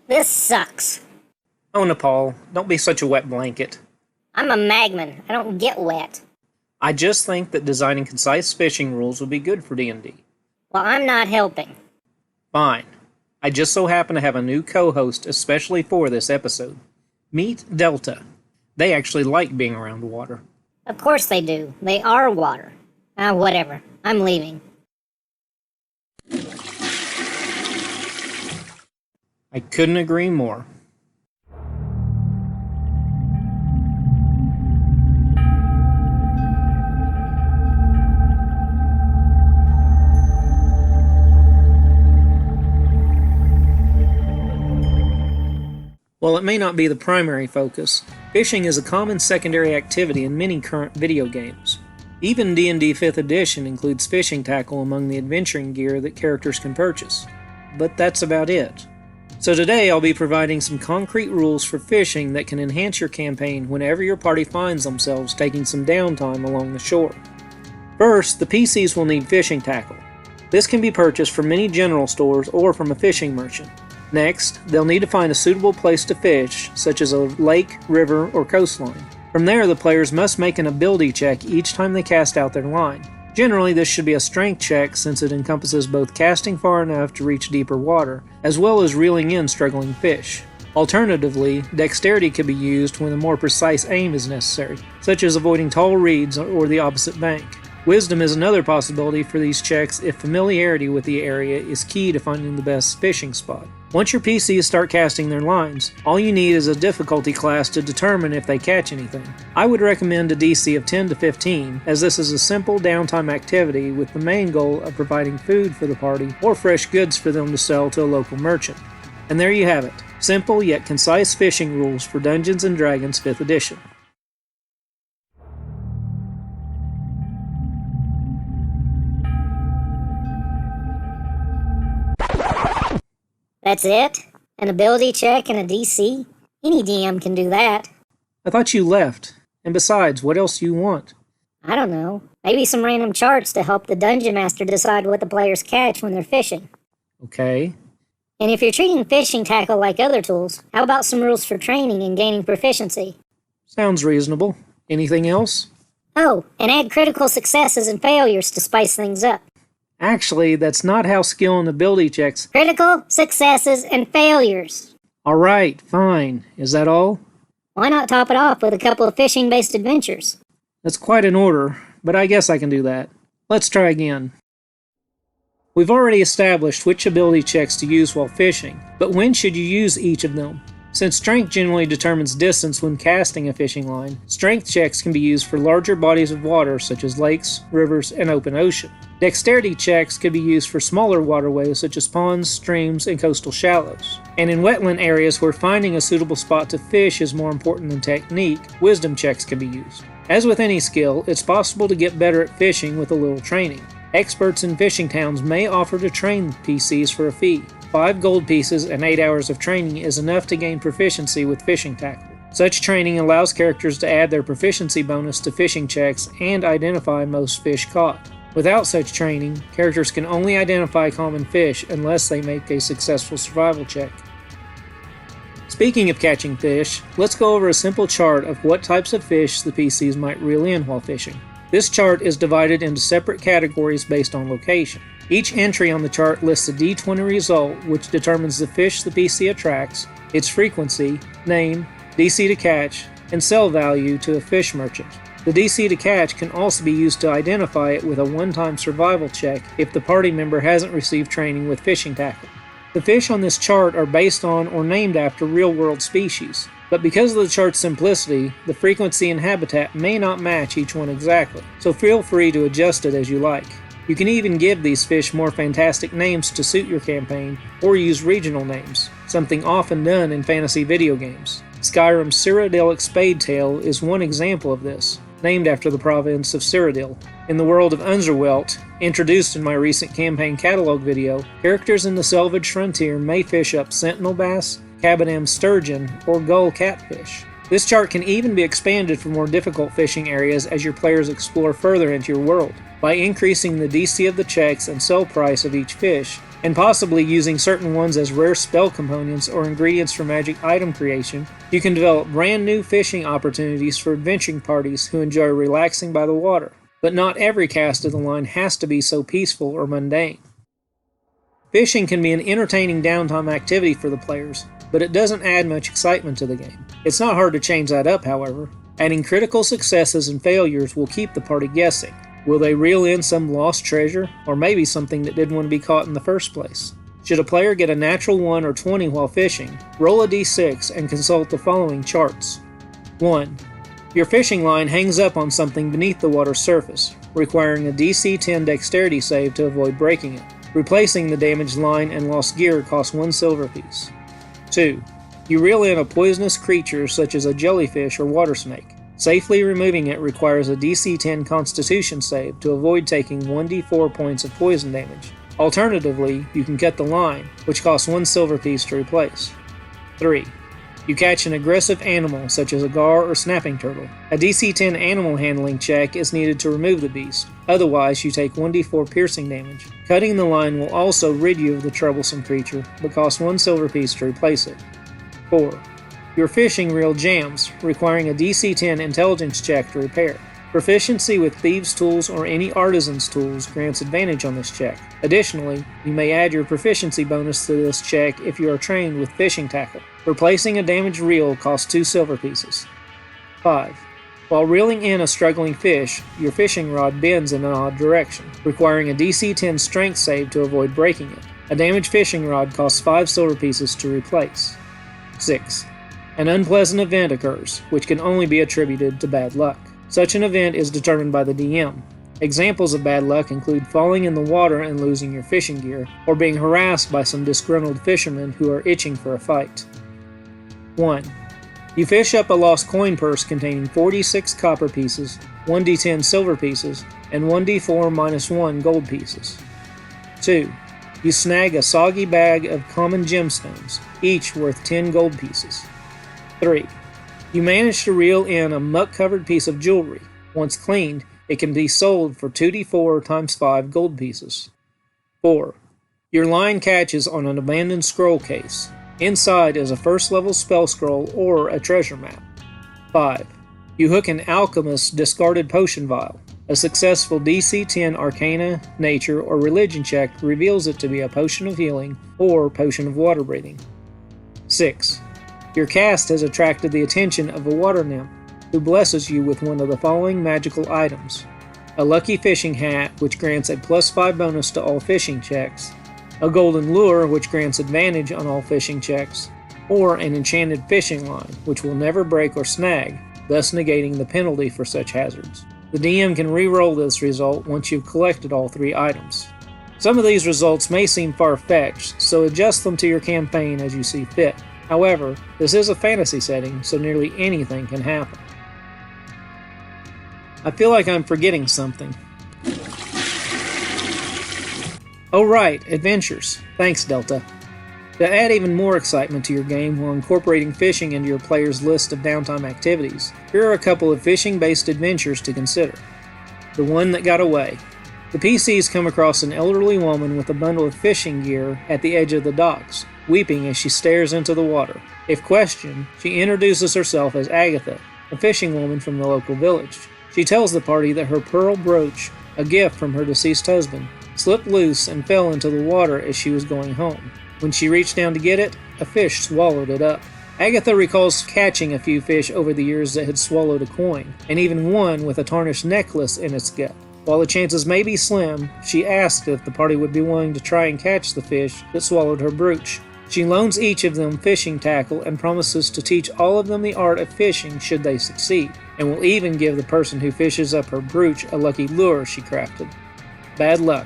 This sucks. Oh, Nepal, don't be such a wet blanket. I'm a magman. I don't get wet. I just think that designing concise fishing rules would be good for D&D. Well, I'm not helping. Fine. I just so happen to have a new co-host especially for this episode. Meet Delta. They actually like being around water. Of course they do. They are water. Whatever. I'm leaving. I couldn't agree more. While it may not be the primary focus, fishing is a common secondary activity in many current video games. Even D&D 5th edition includes fishing tackle among the adventuring gear that characters can purchase. But that's about it. So today I'll be providing some concrete rules for fishing that can enhance your campaign whenever your party finds themselves taking some downtime along the shore. First, the PCs will need fishing tackle. This can be purchased from many general stores or from a fishing merchant. Next, they'll need to find a suitable place to fish, such as a lake, river, or coastline. From there, the players must make an ability check each time they cast out their line. Generally, this should be a strength check since it encompasses both casting far enough to reach deeper water, as well as reeling in struggling fish. Alternatively, dexterity could be used when a more precise aim is necessary, such as avoiding tall reeds or the opposite bank. Wisdom is another possibility for these checks if familiarity with the area is key to finding the best fishing spot. Once your PCs start casting their lines, all you need is a difficulty class to determine if they catch anything. I would recommend a DC of 10 to 15, as this is a simple downtime activity with the main goal of providing food for the party or fresh goods for them to sell to a local merchant. And there you have it, simple yet concise fishing rules for Dungeons & Dragons 5th edition. That's it? An ability check and a DC? Any DM can do that. I thought you left. And besides, what else do you want? I don't know. Maybe some random charts to help the Dungeon Master decide what the players catch when they're fishing. Okay. And if you're treating fishing tackle like other tools, how about some rules for training and gaining proficiency? Sounds reasonable. Anything else? Oh, and add critical successes and failures to spice things up. Actually, that's not how skill and ability checks... Critical successes and failures. Alright, fine. Is that all? Why not top it off with a couple of fishing-based adventures? That's quite an order, but I guess I can do that. Let's try again. We've already established which ability checks to use while fishing, but when should you use each of them? Since strength generally determines distance when casting a fishing line, strength checks can be used for larger bodies of water such as lakes, rivers, and open ocean. Dexterity checks could be used for smaller waterways such as ponds, streams, and coastal shallows. And in wetland areas where finding a suitable spot to fish is more important than technique, wisdom checks can be used. As with any skill, it's possible to get better at fishing with a little training. Experts in fishing towns may offer to train PCs for a fee. 5 gold pieces and 8 hours of training is enough to gain proficiency with fishing tackle. Such training allows characters to add their proficiency bonus to fishing checks and identify most fish caught. Without such training, characters can only identify common fish unless they make a successful survival check. Speaking of catching fish, let's go over a simple chart of what types of fish the PCs might reel in while fishing. This chart is divided into separate categories based on location. Each entry on the chart lists a D20 result which determines the fish the PC attracts, its frequency, name, DC to catch, and sell value to a fish merchant. The DC to catch can also be used to identify it with a one-time survival check if the party member hasn't received training with fishing tackle. The fish on this chart are based on or named after real-world species, but because of the chart's simplicity, the frequency and habitat may not match each one exactly, so feel free to adjust it as you like. You can even give these fish more fantastic names to suit your campaign, or use regional names, something often done in fantasy video games. Skyrim's Cyrodiilic Spadetail is one example of this, named after the province of Cyrodiil. In the world of Unzerwelt, introduced in my recent campaign catalog video, characters in the Selvage Frontier may fish up sentinel bass, cabadam sturgeon, or gull catfish. This chart can even be expanded for more difficult fishing areas as your players explore further into your world. by increasing the DC of the checks and sell price of each fish, and possibly using certain ones as rare spell components or ingredients for magic item creation, you can develop brand new fishing opportunities for adventuring parties who enjoy relaxing by the water. But not every cast of the line has to be so peaceful or mundane. Fishing can be an entertaining downtime activity for the players, but it doesn't add much excitement to the game. It's not hard to change that up, however. Adding critical successes and failures will keep the party guessing. Will they reel in some lost treasure, or maybe something that didn't want to be caught in the first place? Should a player get a natural 1 or 20 while fishing, roll a d6 and consult the following charts. 1. Your fishing line hangs up on something beneath the water's surface, requiring a DC 10 dexterity save to avoid breaking it. Replacing the damaged line and lost gear costs 1 silver piece. 2. You reel in a poisonous creature such as a jellyfish or water snake. Safely removing it requires a DC 10 Constitution save to avoid taking 1d4 points of poison damage. Alternatively, you can cut the line, which costs 1 silver piece to replace. 3. You catch an aggressive animal such as a gar or snapping turtle. A DC 10 animal handling check is needed to remove the beast, otherwise you take 1d4 piercing damage. Cutting the line will also rid you of the troublesome creature, but costs 1 silver piece to replace it. 4. Your fishing reel jams, requiring a DC 10 intelligence check to repair. Proficiency with thieves' tools or any artisan's tools grants advantage on this check. Additionally, you may add your proficiency bonus to this check if you are trained with fishing tackle. Replacing a damaged reel costs 2 silver pieces. 5. While reeling in a struggling fish, your fishing rod bends in an odd direction, requiring a DC 10 strength save to avoid breaking it. A damaged fishing rod costs 5 silver pieces to replace. 6. An unpleasant event occurs, which can only be attributed to bad luck. Such an event is determined by the DM. Examples of bad luck include falling in the water and losing your fishing gear, or being harassed by some disgruntled fishermen who are itching for a fight. 1. You fish up a lost coin purse containing 46 copper pieces, 1d10 silver pieces, and 1d4 minus 1 gold pieces. 2. You snag a soggy bag of common gemstones, each worth 10 gold pieces. 3. You manage to reel in a muck-covered piece of jewelry. Once cleaned, it can be sold for 2d4 times 5 gold pieces. 4. Your line catches on an abandoned scroll case. Inside is a first-level spell scroll or a treasure map. 5. You hook an alchemist's discarded potion vial. A successful DC 10 Arcana, Nature, or Religion check reveals it to be a potion of healing or potion of water breathing. 6. Your cast has attracted the attention of a water nymph, who blesses you with one of the following magical items: a lucky fishing hat, which grants a +5 bonus to all fishing checks, a golden lure, which grants advantage on all fishing checks, or an enchanted fishing line, which will never break or snag, thus negating the penalty for such hazards. The DM can re-roll this result once you've collected all 3 items. Some of these results may seem far-fetched, so adjust them to your campaign as you see fit. However, this is a fantasy setting, so nearly anything can happen. I feel like I'm forgetting something. Oh right, adventures. Thanks, Delta. To add even more excitement to your game while incorporating fishing into your player's list of downtime activities, here are a couple of fishing-based adventures to consider. The One That Got Away. The PCs come across an elderly woman with a bundle of fishing gear at the edge of the docks, weeping as she stares into the water. If questioned, she introduces herself as Agatha, a fishing woman from the local village. She tells the party that her pearl brooch, a gift from her deceased husband, slipped loose and fell into the water as she was going home. When she reached down to get it, a fish swallowed it up. Agatha recalls catching a few fish over the years that had swallowed a coin, and even one with a tarnished necklace in its gut. While the chances may be slim, she asked if the party would be willing to try and catch the fish that swallowed her brooch. She loans each of them fishing tackle and promises to teach all of them the art of fishing should they succeed, and will even give the person who fishes up her brooch a lucky lure she crafted. Bad luck.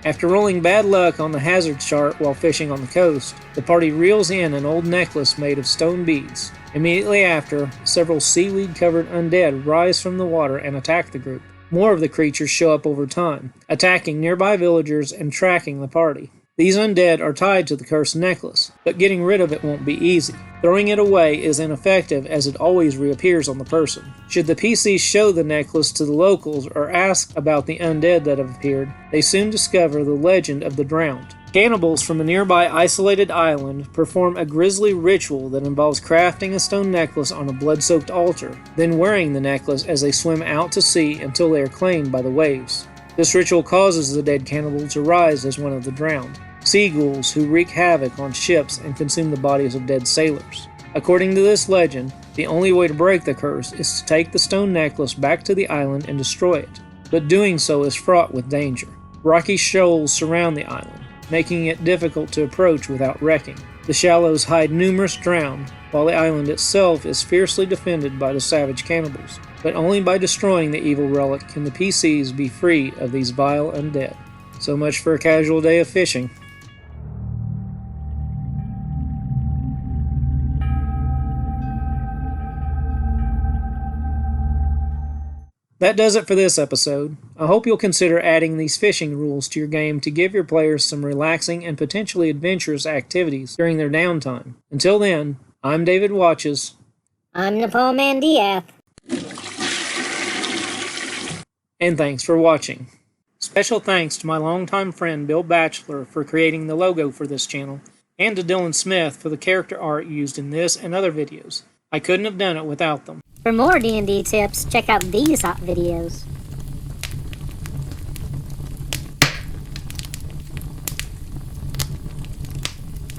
After rolling bad luck on the hazard chart while fishing on the coast, the party reels in an old necklace made of stone beads. Immediately after, several seaweed-covered undead rise from the water and attack the group. More of the creatures show up over time, attacking nearby villagers and tracking the party. These undead are tied to the cursed necklace, but getting rid of it won't be easy. Throwing it away is ineffective as it always reappears on the person. Should the PCs show the necklace to the locals or ask about the undead that have appeared, they soon discover the legend of the drowned. Cannibals from a nearby isolated island perform a grisly ritual that involves crafting a stone necklace on a blood-soaked altar, then wearing the necklace as they swim out to sea until they are claimed by the waves. This ritual causes the dead cannibal to rise as one of the drowned. Sea ghouls who wreak havoc on ships and consume the bodies of dead sailors. According to this legend, the only way to break the curse is to take the stone necklace back to the island and destroy it. But doing so is fraught with danger. Rocky shoals surround the island, making it difficult to approach without wrecking. The shallows hide numerous drowned, while the island itself is fiercely defended by the savage cannibals. But only by destroying the evil relic can the PCs be free of these vile undead. So much for a casual day of fishing. That does it for this episode. I hope you'll consider adding these fishing rules to your game to give your players some relaxing and potentially adventurous activities during their downtime. Until then, I'm David Watches. I'm Nepal Man Diath. And thanks for watching. Special thanks to my longtime friend Bill Batchelor for creating the logo for this channel, and to Dylan Smith for the character art used in this and other videos. I couldn't have done it without them. For more D&D tips, check out these hot videos.